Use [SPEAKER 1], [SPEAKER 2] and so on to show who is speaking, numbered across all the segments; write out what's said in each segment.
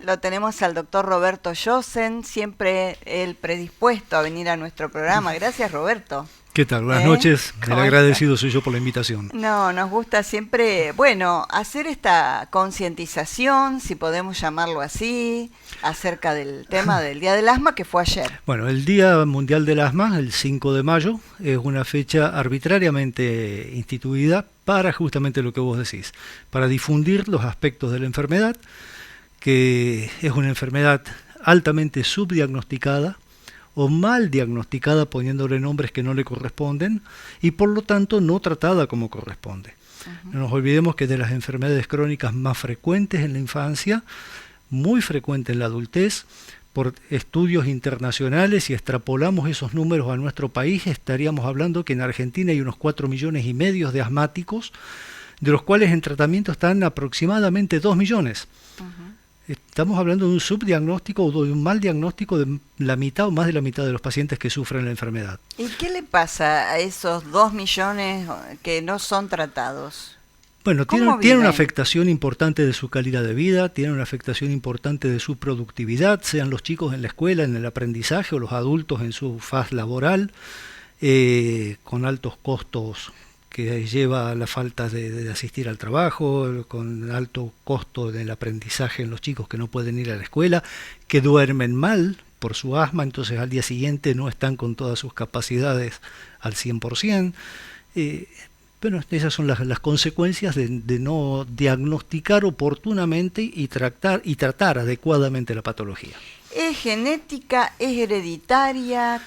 [SPEAKER 1] lo tenemos al doctor Roberto Jossen, siempre él predispuesto a venir a nuestro programa. Gracias, Roberto.
[SPEAKER 2] ¿Qué tal? Buenas noches. El agradecido soy yo por la invitación.
[SPEAKER 1] No, nos gusta siempre, bueno, hacer esta concientización, si podemos llamarlo así, acerca del tema del Día del Asma, que fue ayer.
[SPEAKER 2] Bueno, el Día Mundial del Asma, el 5 de mayo, es una fecha arbitrariamente instituida para justamente lo que vos decís, para difundir los aspectos de la enfermedad, que es una enfermedad altamente subdiagnosticada, o mal diagnosticada poniéndole nombres que no le corresponden y por lo tanto no tratada como corresponde. No nos olvidemos que de las enfermedades crónicas más frecuentes en la infancia, muy frecuente en la adultez, por estudios internacionales, si extrapolamos esos números a nuestro país, estaríamos hablando que en Argentina hay unos 4,5 millones de asmáticos, de los cuales en tratamiento están aproximadamente 2 millones. Estamos hablando de un subdiagnóstico o de un mal diagnóstico de la mitad o más de la mitad de los pacientes que sufren la enfermedad.
[SPEAKER 1] ¿Y qué le pasa a esos 2 millones que no son tratados?
[SPEAKER 2] Bueno, tiene una afectación importante de su calidad de vida, tiene una afectación importante de su productividad, sean los chicos en la escuela, en el aprendizaje, o los adultos en su faz laboral, con altos costos que lleva a la falta de asistir al trabajo, con alto costo del aprendizaje en los chicos que no pueden ir a la escuela, que duermen mal por su asma, entonces al día siguiente no están con todas sus capacidades al 100%. Bueno, esas son las consecuencias de no diagnosticar oportunamente y tratar adecuadamente la patología.
[SPEAKER 1] ¿Es genética? ¿Es hereditaria?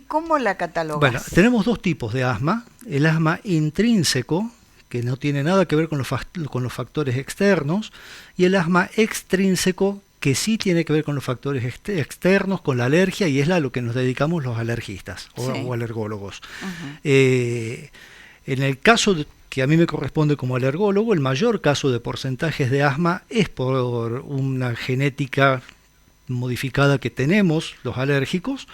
[SPEAKER 1] ¿Cómo la catalogas?
[SPEAKER 2] Bueno, tenemos dos tipos de asma. El asma intrínseco, que no tiene nada que ver con los factores externos, y el asma extrínseco, que sí tiene que ver con los factores externos, con la alergia, y es a lo que nos dedicamos los alergistas o alergólogos. En el caso que a mí me corresponde como alergólogo, el mayor caso de porcentajes de asma es por una genética modificada que tenemos los alérgicos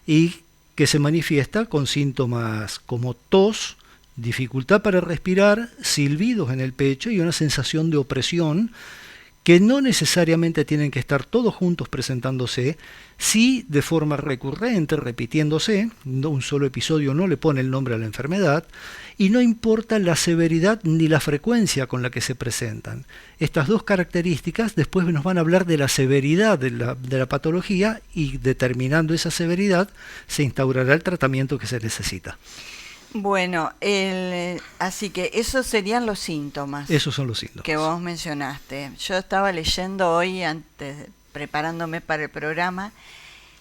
[SPEAKER 2] y que se manifiesta con síntomas como tos, dificultad para respirar, silbidos en el pecho y una sensación de opresión que no necesariamente tienen que estar todos juntos presentándose, sí de forma recurrente, repitiéndose, un solo episodio no le pone el nombre a la enfermedad, y no importa la severidad ni la frecuencia con la que se presentan. Estas dos características después nos van a hablar de la severidad de la patología y determinando esa severidad se instaurará el tratamiento que se necesita.
[SPEAKER 1] Bueno, así que esos serían los síntomas.
[SPEAKER 2] Esos son los síntomas
[SPEAKER 1] que vos mencionaste. Yo estaba leyendo hoy, preparándome para el programa,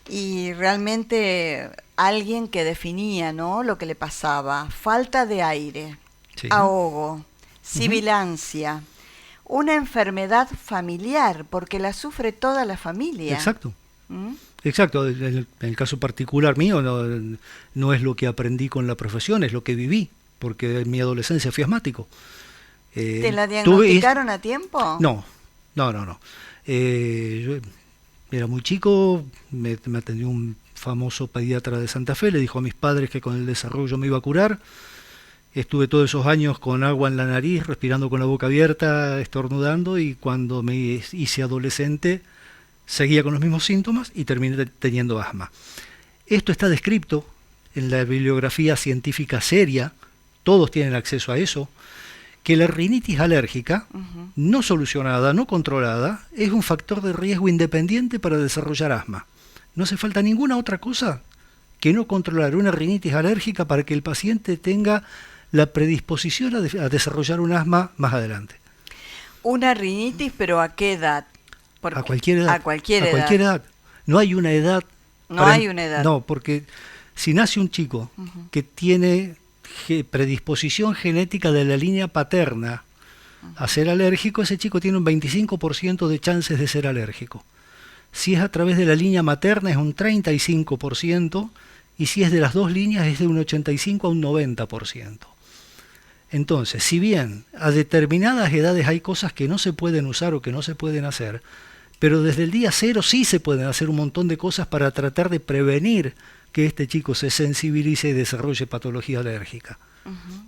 [SPEAKER 1] y realmente alguien que definía, ¿no?, lo que le pasaba: falta de aire, sí, ahogo, sibilancia, una enfermedad familiar, porque la sufre toda la familia.
[SPEAKER 2] Exacto. Exacto, en el caso particular mío no es lo que aprendí con la profesión, es lo que viví, porque en mi adolescencia fui asmático.
[SPEAKER 1] ¿Te la diagnosticaron a tiempo?
[SPEAKER 2] No. Yo era muy chico, me atendió un famoso pediatra de Santa Fe, le dijo a mis padres que con el desarrollo me iba a curar. Estuve todos esos años con agua en la nariz, respirando con la boca abierta, estornudando, y cuando me hice adolescente seguía con los mismos síntomas y terminé teniendo asma. Esto está descrito en la bibliografía científica seria, todos tienen acceso a eso, que la rinitis alérgica, no solucionada, no controlada, es un factor de riesgo independiente para desarrollar asma. No hace falta ninguna otra cosa que no controlar una rinitis alérgica para que el paciente tenga la predisposición a desarrollar un asma más adelante.
[SPEAKER 1] Una rinitis, ¿pero a qué edad?
[SPEAKER 2] A cualquier edad.
[SPEAKER 1] A cualquier edad.
[SPEAKER 2] No hay una edad.
[SPEAKER 1] Hay una edad.
[SPEAKER 2] No, porque si nace un chico que tiene predisposición genética de la línea paterna a ser alérgico, ese chico tiene un 25% de chances de ser alérgico. Si es a través de la línea materna es un 35%, y si es de las dos líneas es de un 85 a un 90%. Entonces, si bien a determinadas edades hay cosas que no se pueden usar o que no se pueden hacer, pero desde el día cero sí se pueden hacer un montón de cosas para tratar de prevenir que este chico se sensibilice y desarrolle patología alérgica.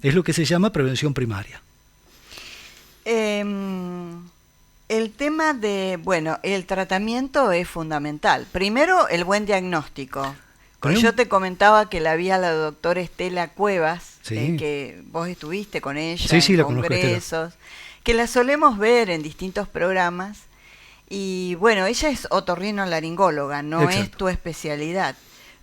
[SPEAKER 2] Es lo que se llama prevención primaria.
[SPEAKER 1] El tema de, bueno, el tratamiento es fundamental. Primero, el buen diagnóstico. Yo te comentaba que la vi a la doctora Estela Cuevas,
[SPEAKER 2] Sí.
[SPEAKER 1] Que vos estuviste con ella
[SPEAKER 2] Sí,
[SPEAKER 1] en
[SPEAKER 2] la conozco,
[SPEAKER 1] congresos, que la solemos ver en distintos programas. Y bueno, ella es otorrinolaringóloga, no es
[SPEAKER 2] Exacto.
[SPEAKER 1] tu especialidad.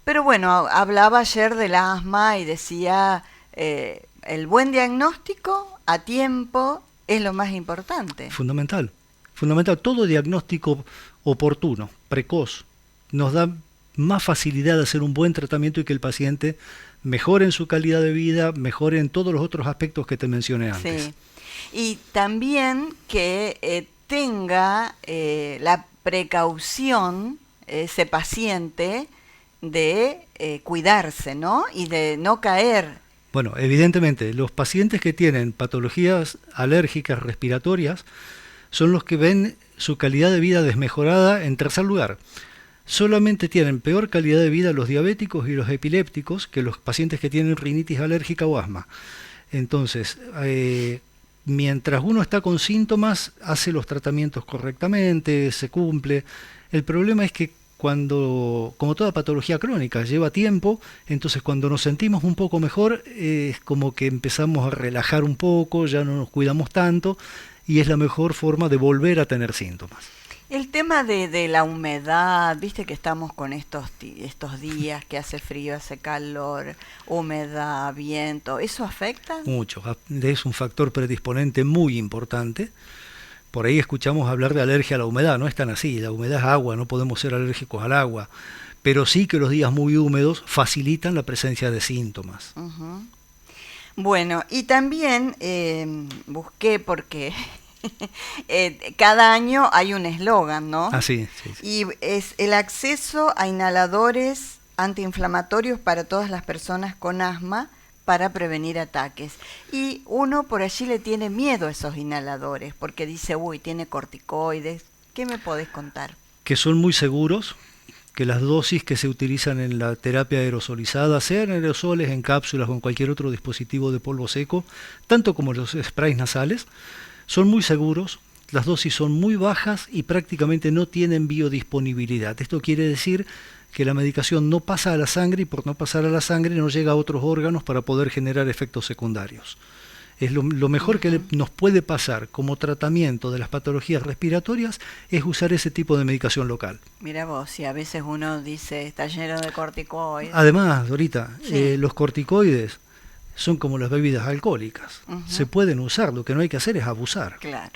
[SPEAKER 1] Pero bueno, hablaba ayer del asma y decía, el buen diagnóstico a tiempo es lo más importante.
[SPEAKER 2] Fundamental. Fundamental. Todo diagnóstico oportuno, precoz, nos da más facilidad de hacer un buen tratamiento y que el paciente mejore en su calidad de vida, mejore en todos los otros aspectos que te mencioné antes.
[SPEAKER 1] Sí. Y también que tenga la precaución, ese paciente, de cuidarse, ¿no? Y de no caer.
[SPEAKER 2] Bueno, evidentemente, los pacientes que tienen patologías alérgicas respiratorias son los que ven su calidad de vida desmejorada en tercer lugar. Solamente tienen peor calidad de vida los diabéticos y los epilépticos que los pacientes que tienen rinitis alérgica o asma. Entonces, mientras uno está con síntomas, hace los tratamientos correctamente, se cumple. El problema es que cuando, como toda patología crónica, lleva tiempo, entonces cuando nos sentimos un poco mejor, es como que empezamos a relajar un poco, ya no nos cuidamos tanto, y es la mejor forma de volver a tener síntomas.
[SPEAKER 1] El tema de la humedad, viste que estamos con estos días que hace frío, hace calor, humedad, viento, ¿eso afecta?
[SPEAKER 2] Mucho, es un factor predisponente muy importante. Por ahí escuchamos hablar de alergia a la humedad, no es tan así, la humedad es agua, no podemos ser alérgicos al agua, pero sí que los días muy húmedos facilitan la presencia de síntomas.
[SPEAKER 1] Uh-huh. Bueno, y también busqué porque cada año hay un eslogan, ¿no?
[SPEAKER 2] Ah, sí, sí.
[SPEAKER 1] Y es el acceso a inhaladores antiinflamatorios para todas las personas con asma para prevenir ataques. Y uno por allí le tiene miedo a esos inhaladores porque dice, uy, tiene corticoides. ¿Qué me podés contar?
[SPEAKER 2] Que son muy seguros, que las dosis que se utilizan en la terapia aerosolizada, sean aerosoles, en cápsulas o en cualquier otro dispositivo de polvo seco, tanto como los sprays nasales, son muy seguros, las dosis son muy bajas y prácticamente no tienen biodisponibilidad. Esto quiere decir que la medicación no pasa a la sangre y por no pasar a la sangre no llega a otros órganos para poder generar efectos secundarios. Es lo mejor que nos puede pasar como tratamiento de las patologías respiratorias es usar ese tipo de medicación local.
[SPEAKER 1] Mira vos, si a veces uno dice está lleno de corticoides.
[SPEAKER 2] Además, Dorita,
[SPEAKER 1] Sí.
[SPEAKER 2] los corticoides son como las bebidas alcohólicas.
[SPEAKER 1] Uh-huh.
[SPEAKER 2] Se pueden usar, lo que no hay que hacer es abusar.
[SPEAKER 1] Claro.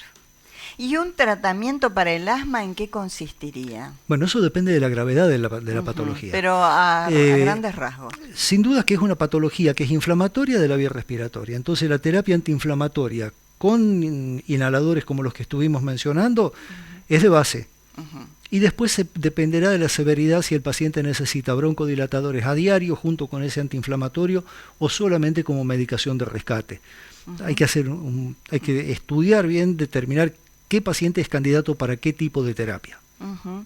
[SPEAKER 1] ¿Y un tratamiento para el asma en qué consistiría?
[SPEAKER 2] Bueno, eso depende de la gravedad de la
[SPEAKER 1] Uh-huh.
[SPEAKER 2] patología.
[SPEAKER 1] Pero a grandes rasgos.
[SPEAKER 2] Sin duda que es una patología que es inflamatoria de la vía respiratoria. Entonces la terapia antiinflamatoria con inhaladores como los que estuvimos mencionando es de base.
[SPEAKER 1] Uh-huh.
[SPEAKER 2] Y después dependerá de la severidad si el paciente necesita broncodilatadores a diario junto con ese antiinflamatorio o solamente como medicación de rescate. Uh-huh. Hay que estudiar bien, determinar qué paciente es candidato para qué tipo de terapia.
[SPEAKER 1] Uh-huh.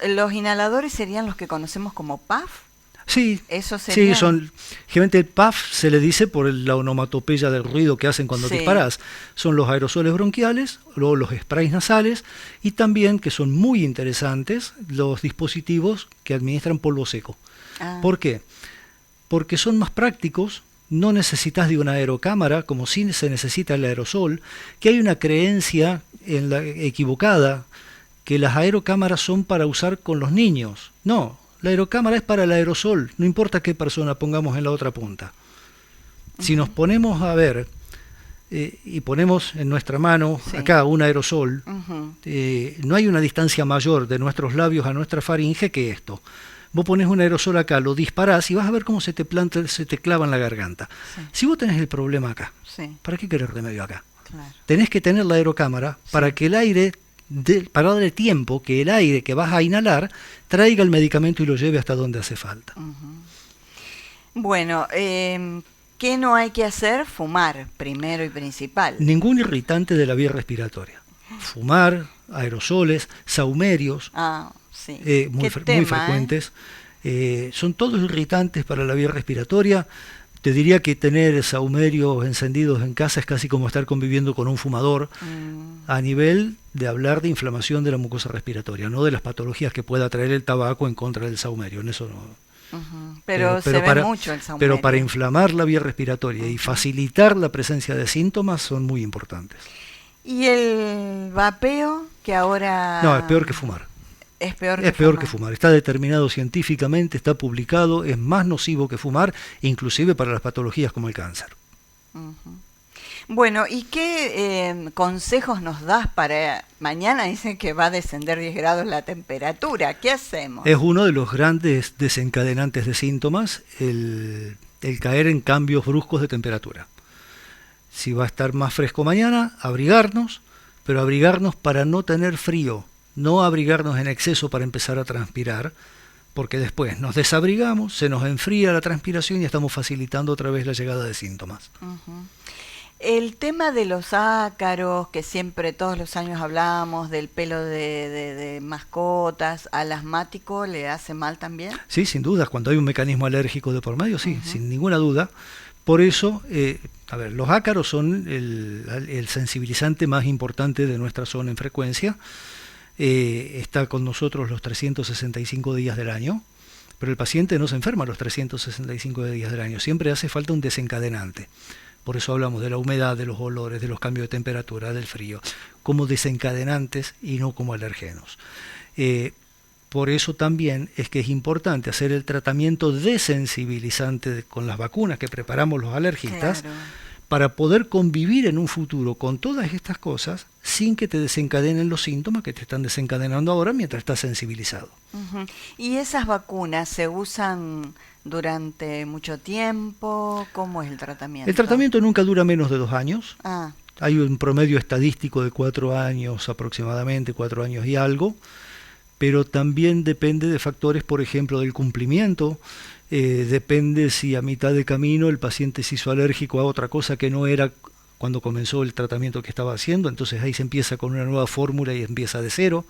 [SPEAKER 1] ¿Los inhaladores serían los que conocemos como PAF?
[SPEAKER 2] Sí,
[SPEAKER 1] ¿Eso sería?
[SPEAKER 2] sí, generalmente el PAF se le dice por la onomatopeya del ruido que hacen cuando
[SPEAKER 1] Sí.
[SPEAKER 2] disparás. Son los aerosoles bronquiales, luego los sprays nasales y también, que son muy interesantes, los dispositivos que administran polvo seco.
[SPEAKER 1] Ah.
[SPEAKER 2] ¿Por qué? Porque son más prácticos. No necesitas de una aerocámara, como sí se necesita el aerosol, que hay una creencia equivocada, que las aerocámaras son para usar con los niños. No, la aerocámara es para el aerosol, no importa qué persona pongamos en la otra punta. Si nos ponemos a ver y ponemos en nuestra mano
[SPEAKER 1] Sí.
[SPEAKER 2] acá un aerosol,
[SPEAKER 1] Uh-huh.
[SPEAKER 2] no hay una distancia mayor de nuestros labios a nuestra faringe que esto. Vos pones un aerosol acá, lo disparás y vas a ver cómo se te clava en la garganta.
[SPEAKER 1] Sí.
[SPEAKER 2] Si vos tenés el problema acá,
[SPEAKER 1] Sí,
[SPEAKER 2] ¿para qué querés remedio acá?
[SPEAKER 1] claro.
[SPEAKER 2] Tenés que tener la aerocámara para que el aire, para darle tiempo que el aire que vas a inhalar traiga el medicamento y lo lleve hasta donde hace falta.
[SPEAKER 1] Uh-huh. Bueno, ¿qué no hay que hacer? Fumar, primero y principal.
[SPEAKER 2] Ningún irritante de la vía respiratoria. Fumar, aerosoles, saumerios,
[SPEAKER 1] Ah, sí.
[SPEAKER 2] muy
[SPEAKER 1] Qué tema,
[SPEAKER 2] frecuentes. Son todos irritantes para la vía respiratoria. Te diría que tener sahumerios encendidos en casa es casi como estar conviviendo con un fumador a nivel de hablar de inflamación de la mucosa respiratoria, no de las patologías que pueda traer el tabaco en contra del sahumerio. En eso no.
[SPEAKER 1] Pero se ve mucho el sahumerio.
[SPEAKER 2] Pero para inflamar la vía respiratoria y facilitar la presencia de síntomas son muy importantes.
[SPEAKER 1] ¿Y el vapeo, que ahora...?
[SPEAKER 2] No, es peor que fumar.
[SPEAKER 1] Es peor
[SPEAKER 2] que fumar. Está determinado científicamente, está publicado, es más nocivo que fumar, inclusive para las patologías como el cáncer.
[SPEAKER 1] Bueno, ¿y qué consejos nos das para mañana? Dicen que va a descender 10 grados la temperatura. ¿Qué hacemos?
[SPEAKER 2] Es uno de los grandes desencadenantes de síntomas, el caer en cambios bruscos de temperatura. Si va a estar más fresco mañana, abrigarnos, pero abrigarnos para no tener frío. No abrigarnos en exceso para empezar a transpirar, porque después nos desabrigamos, se nos enfría la transpiración y estamos facilitando otra vez la llegada de síntomas.
[SPEAKER 1] El tema de los ácaros, que siempre todos los años hablamos, del pelo de mascotas, ¿al asmático le hace mal también?
[SPEAKER 2] Sí, sin duda, cuando hay un mecanismo alérgico de por medio, sí, sin ninguna duda. Por eso, los ácaros son el sensibilizante más importante de nuestra zona en frecuencia. Está con nosotros los 365 días del año, pero el paciente no se enferma los 365 días del año, siempre hace falta un desencadenante. Por eso hablamos de la humedad, de los olores, de los cambios de temperatura, del frío, como desencadenantes y no como alergenos. Por eso también es que es importante hacer el tratamiento desensibilizante con las vacunas que preparamos los alergistas, claro, para poder convivir en un futuro con todas estas cosas sin que te desencadenen los síntomas que te están desencadenando ahora mientras estás sensibilizado.
[SPEAKER 1] ¿Y esas vacunas se usan durante mucho tiempo? ¿Cómo es el tratamiento?
[SPEAKER 2] El tratamiento nunca dura menos de 2 años.
[SPEAKER 1] Ah.
[SPEAKER 2] Hay un promedio estadístico de 4 años aproximadamente, 4 años y algo, pero también depende de factores, por ejemplo, del cumplimiento. Depende si a mitad de camino el paciente se hizo alérgico a otra cosa que no era cuando comenzó el tratamiento que estaba haciendo, entonces ahí se empieza con una nueva fórmula y empieza de cero,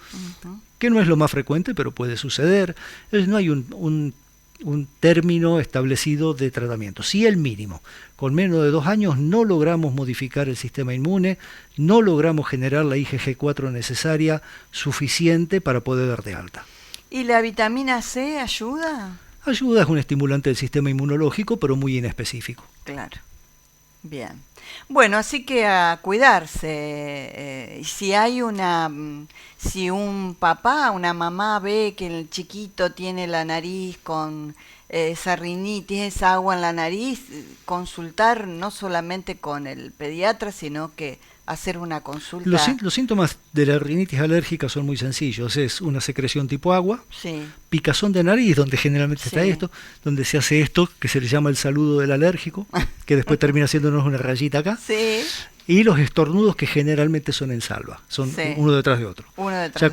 [SPEAKER 2] que no es lo más frecuente, pero puede suceder. Entonces no hay un término establecido de tratamiento, sí el mínimo. Con menos de 2 años no logramos modificar el sistema inmune, no logramos generar la IgG4 necesaria, suficiente para poder dar de alta.
[SPEAKER 1] ¿Y la vitamina C ayuda?
[SPEAKER 2] Ayuda, es un estimulante del sistema inmunológico, pero muy inespecífico.
[SPEAKER 1] Claro. Bien. Bueno, así que a cuidarse. Si un papá, una mamá ve que el chiquito tiene la nariz con esa rinitis, esa agua en la nariz, consultar no solamente con el pediatra, sino que hacer una consulta.
[SPEAKER 2] Los síntomas de la rinitis alérgica son muy sencillos. Es una secreción tipo agua,
[SPEAKER 1] sí,
[SPEAKER 2] picazón de nariz, donde generalmente está esto, donde se hace esto, que se le llama el saludo del alérgico, que después termina haciéndonos una rayita acá.
[SPEAKER 1] Sí.
[SPEAKER 2] Y los estornudos que generalmente son en salva, son uno detrás de otro.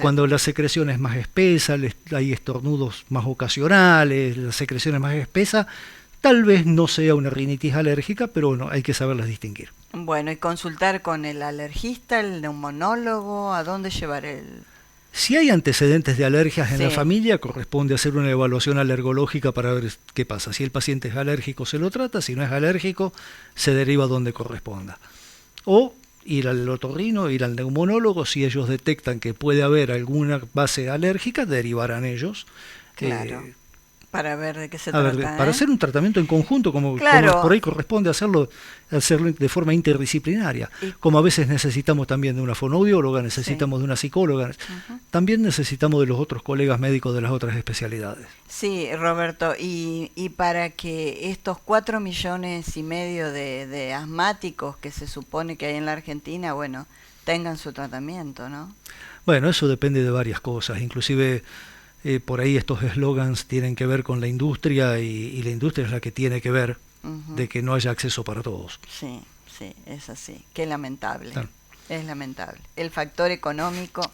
[SPEAKER 2] Cuando la secreción es más espesa, hay estornudos más ocasionales, la secreción es más espesa, tal vez no sea una rinitis alérgica, pero bueno, hay que saberlas distinguir.
[SPEAKER 1] Bueno, y consultar con el alergista, el neumonólogo, ¿a dónde llevar el...?
[SPEAKER 2] Si hay antecedentes de alergias en la familia, corresponde hacer una evaluación alergológica para ver qué pasa. Si el paciente es alérgico, se lo trata; si no es alérgico, se deriva donde corresponda. O ir al otorrino, ir al neumonólogo; si ellos detectan que puede haber alguna base alérgica, derivarán ellos.
[SPEAKER 1] Claro. Para ver de qué se trata.
[SPEAKER 2] Para hacer un tratamiento en conjunto, como por ahí corresponde hacerlo de forma interdisciplinaria. Como a veces necesitamos también de una fonoaudióloga, necesitamos de una psicóloga, también necesitamos de los otros colegas médicos de las otras especialidades.
[SPEAKER 1] Sí, Roberto, y para que estos 4,5 millones de asmáticos que se supone que hay en la Argentina, bueno, tengan su tratamiento, ¿no?
[SPEAKER 2] Bueno, eso depende de varias cosas, inclusive... por ahí estos eslogans tienen que ver con la industria y la industria es la que tiene que ver de que no haya acceso para todos.
[SPEAKER 1] Sí, es así. Qué lamentable.
[SPEAKER 2] Claro.
[SPEAKER 1] Es lamentable. El factor económico.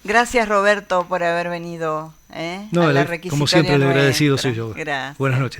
[SPEAKER 1] Gracias, Roberto, por haber venido a la requisitoria.
[SPEAKER 2] Como siempre, el agradecido soy yo.
[SPEAKER 1] Gracias.
[SPEAKER 2] Buenas noches.